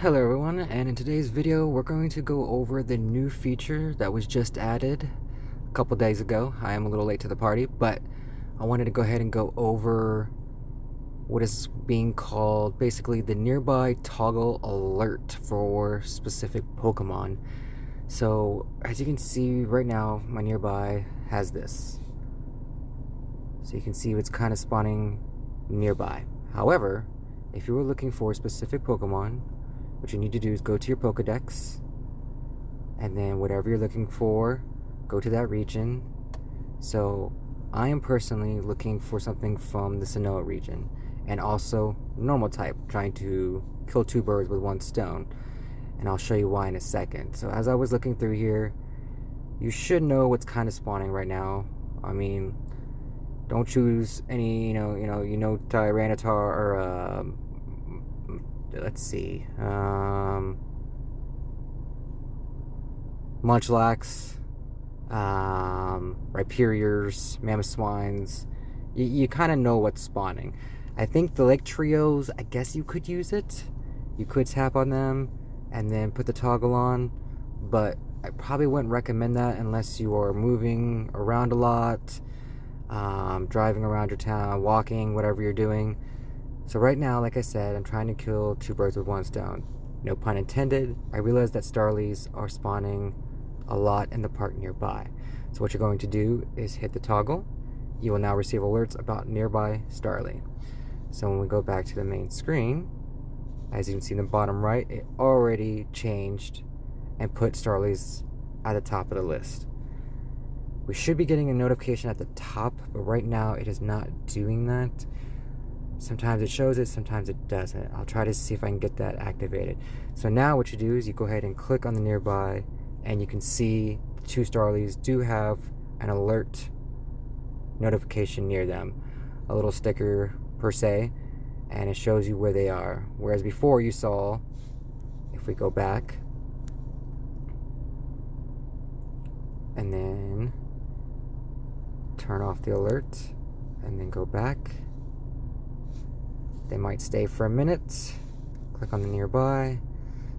Hello everyone, and in today's video we're going to go over the new feature that was just added a couple days ago. I am a little late to the party, but I wanted to go ahead and go over what is being called basically the nearby toggle alert for specific Pokemon. So as you can see right now, my nearby has this. So you can see it's kind of spawning nearby. However, if you were looking for a specific Pokemon, what you need to do is go to your Pokedex, and then whatever you're looking for, go to that region. So I am personally looking for something from the Sinnoh region, and also normal type, trying to kill two birds with one stone. And I'll show you why in a second. So as I was looking through here, you should know what's kind of spawning right now. I mean, don't choose any, Tyranitar or let's see, Munchlax, Rhyperiors, Mamoswines. You kind of know what's spawning. I think the Lake Trios, I guess you could use it. You could tap on them and then put the toggle on, but I probably wouldn't recommend that unless you are moving around a lot, driving around your town, walking, whatever you're doing. So right now, like I said, I'm trying to kill two birds with one stone. No pun intended. I realize that Starlies are spawning a lot in the park nearby. So what you're going to do is hit the toggle. You will now receive alerts about nearby Starly. So when we go back to the main screen, as you can see in the bottom right, it already changed and put Starlies at the top of the list. We should be getting a notification at the top, but right now it is not doing that. Sometimes it shows it, sometimes it doesn't. I'll try to see if I can get that activated. So now what you do is you go ahead and click on the nearby, and you can see the two Starlies do have an alert notification near them. A little sticker per se, and it shows you where they are. Whereas before you saw, if we go back, and then turn off the alert, and then go back, they might stay for a minute. Click on the nearby.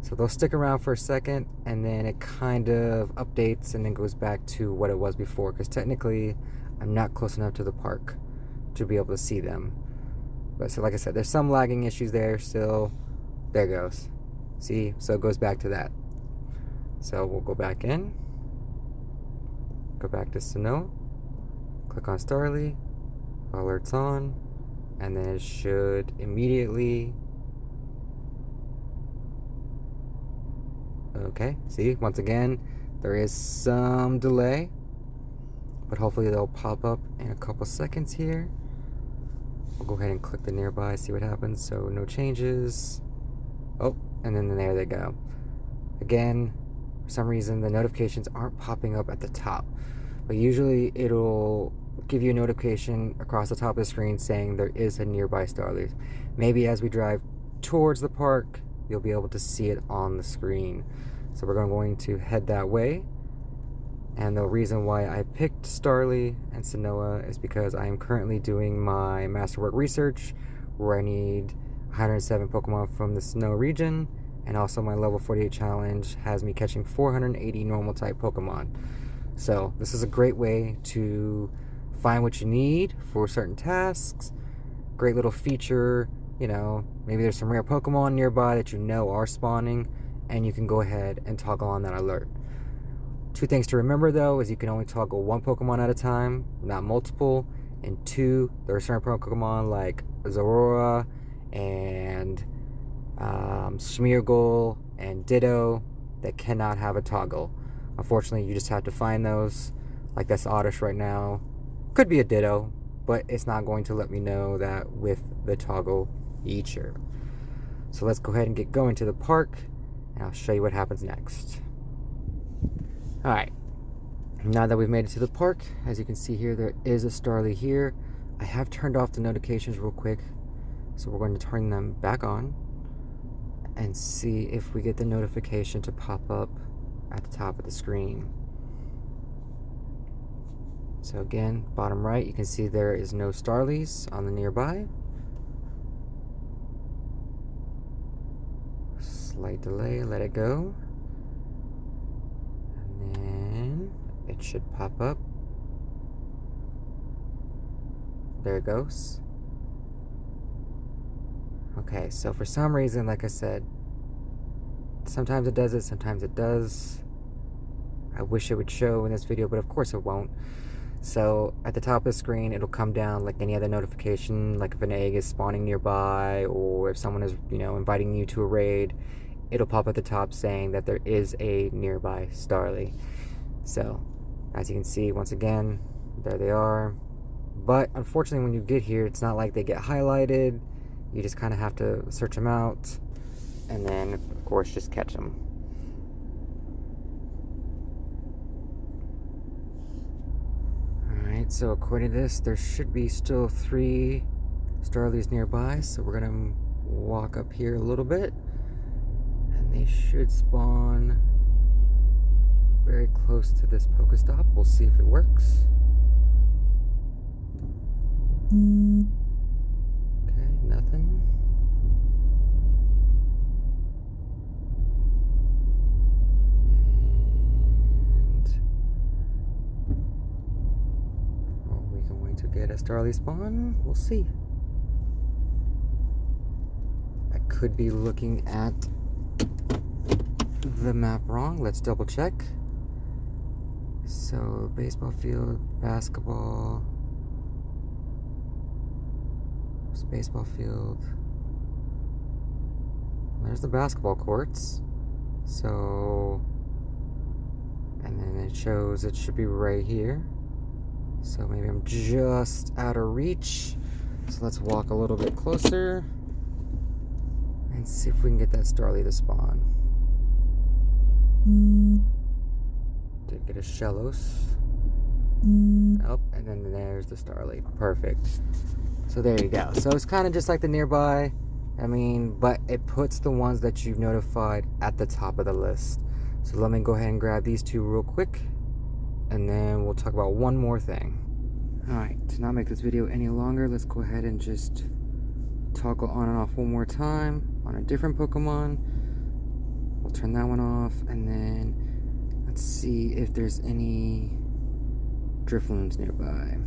So they'll stick around for a second, and then it kind of updates and then goes back to what it was before, because technically I'm not close enough to the park to be able to see them. But so like I said, there's some lagging issues there still. There it goes. See? So it goes back to that. So we'll go back in. Go back to Sinnoh. Click on Starly. Alerts on. And then it should immediately... Okay, see, once again, there is some delay, but hopefully they'll pop up in a couple seconds here. We'll go ahead and click the nearby, see what happens. So no changes. Oh, and then there they go. Again, for some reason, the notifications aren't popping up at the top, but usually it'll give you a notification across the top of the screen saying there is a nearby Starly. Maybe as we drive towards the park, you'll be able to see it on the screen. So we're going to head that way. And the reason why I picked Starly and Sinnoh is because I am currently doing my Masterwork research, where I need 107 Pokemon from the Sinnoh region, and also my level 48 challenge has me catching 480 normal type Pokemon. So this is a great way to find what you need for certain tasks. Great little feature. You know, maybe there's some rare Pokemon nearby that you know are spawning, and you can go ahead and toggle on that alert. Two things to remember though is you can only toggle one Pokemon at a time, not multiple. And two, there are certain Pokemon like Zorora and Smeargle and Ditto that cannot have a toggle. Unfortunately, you just have to find those. Like this Oddish right now. Could be a Ditto, but it's not going to let me know that with the toggle feature. So let's go ahead and get going to the park, and I'll show you what happens next. Alright, now that we've made it to the park, as you can see here, there is a Starly here. I have turned off the notifications real quick, so we're going to turn them back on and see if we get the notification to pop up at the top of the screen. So again, bottom right, you can see there is no Starlies on the nearby. Slight delay, let it go. And then it should pop up. There it goes. Okay, so for some reason, like I said, sometimes it does it, sometimes it does. I wish it would show in this video, but of course it won't. So at the top of the screen, it'll come down like any other notification, like if an egg is spawning nearby, or if someone is, inviting you to a raid, it'll pop at the top saying that there is a nearby Starly. So as you can see, once again, there they are. But unfortunately, when you get here, it's not like they get highlighted. You just kind of have to search them out, and then of course just catch them. Alright, so according to this, there should be still 3 Starlies nearby, so we're gonna walk up here a little bit, and they should spawn very close to this Pokestop. We'll see if it works. Okay, nothing. To get a Starly spawn, we'll see. I could be looking at the map wrong. Let's double check. So baseball field, basketball. There's a baseball field. There's the basketball courts. So, and then it shows it should be right here. So maybe I'm just out of reach. So let's walk a little bit closer and see if we can get that Starly to spawn. Did get a Shellos. Oh, and then there's the Starly. Perfect. So there you go. So it's kind of just like the nearby. But it puts the ones that you've notified at the top of the list. So let me go ahead and grab these 2 real quick, and then we'll talk about one more thing. Alright, to not make this video any longer, let's go ahead and just toggle on and off one more time on a different Pokemon. We'll turn that one off, and then let's see if there's any Drifloons nearby.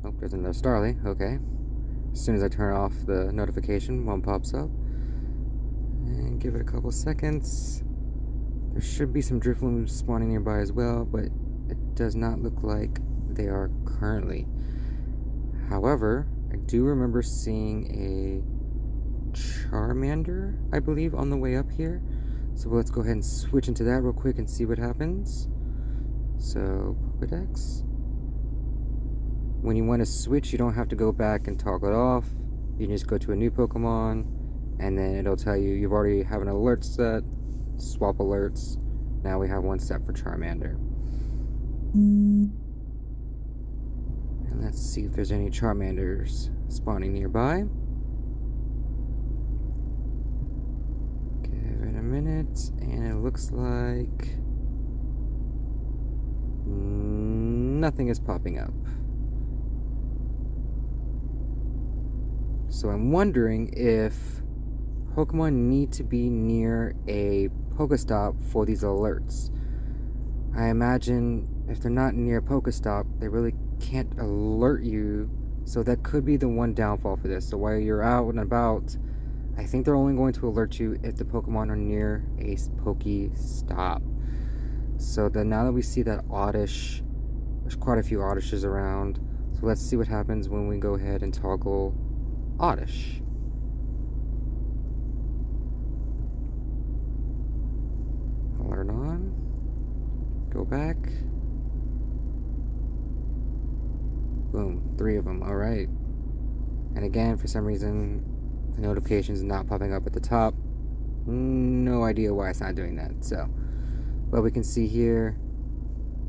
Oh, there's another Starly, okay. As soon as I turn off the notification, one pops up. And give it a couple seconds. There should be some Drifloons spawning nearby as well, but it does not look like they are currently. However, I do remember seeing a Charmander, I believe, on the way up here. So let's go ahead and switch into that real quick and see what happens. So, Pokedex. When you want to switch, you don't have to go back and toggle it off. You just go to a new Pokemon, and then it'll tell you you've already have an alert set. Swap alerts. Now we have one set for Charmander. And let's see if there's any Charmanders spawning nearby. Give it a minute, and it looks like nothing is popping up. So I'm wondering if Pokemon need to be near a Pokestop for these alerts. I imagine if they're not near a Pokestop, they really can't alert you. So that could be the one downfall for this. So while you're out and about, I think they're only going to alert you if the Pokemon are near a Pokestop. So then now that we see that Oddish, there's quite a few Oddishes around. So let's see what happens when we go ahead and toggle Oddish. Alert on. Go back. Boom, 3 of them. All right. And again, for some reason, the notification is not popping up at the top. No idea why it's not doing that. So, but we can see here.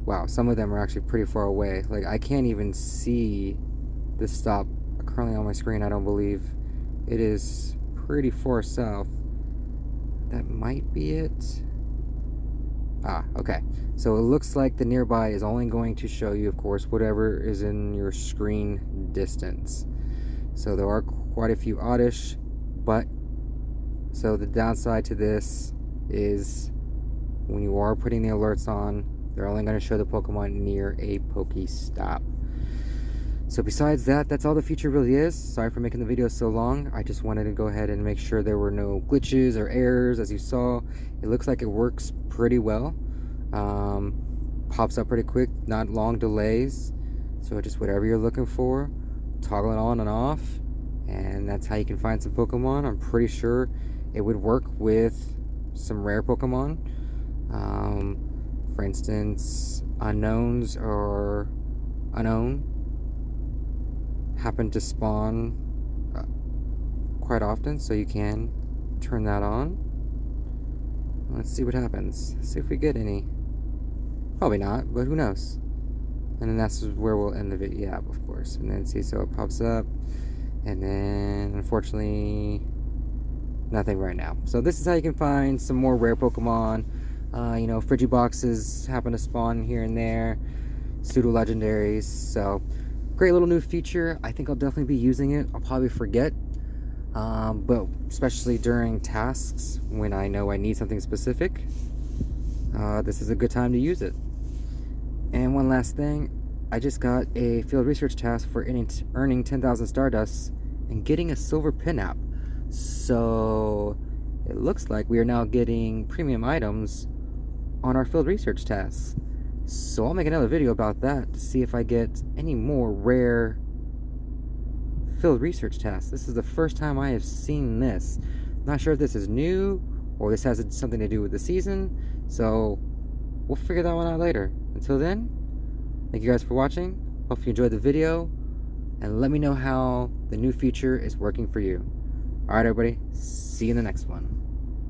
Wow, some of them are actually pretty far away. Like, I can't even see the stop currently on my screen, I don't believe. It is pretty far south. That might be it. Ah, okay. So it looks like the nearby is only going to show you, of course, whatever is in your screen distance. So there are quite a few oddish, but so the downside to this is when you are putting the alerts on, they're only going to show the Pokemon near a Pokestop. So besides that, that's all the feature really is. Sorry for making the video so long. I just wanted to go ahead and make sure there were no glitches or errors. As you saw, it looks like it works pretty well. Pops up pretty quick, not long delays. So just whatever you're looking for, toggle it on and off, and that's how you can find some Pokemon. I'm pretty sure it would work with some rare Pokemon. For instance, unknowns or unknown happen to spawn quite often, so you can turn that on. Let's see what happens. See if we get any. Probably not, but who knows. And then that's where we'll end the video. Yeah, of course. And then see, so it pops up, and then unfortunately nothing right now. So this is how you can find some more rare Pokemon. You know, Frigiboxes happen to spawn here and there, pseudo legendaries. So great little new feature. I think I'll definitely be using it. I'll probably forget, but especially during tasks when I know I need something specific, this is a good time to use it. And one last thing, I just got a field research task for earning 10,000 Stardust and getting a silver pin app. So it looks like we are now getting premium items on our field research tasks. So I'll make another video about that to see if I get any more rare field research tasks. This is the first time I have seen this. Not sure if this is new or this has something to do with the season. So we'll figure that one out later. Until then, thank you guys for watching. Hope you enjoyed the video, and let me know how the new feature is working for you. Alright everybody, see you in the next one.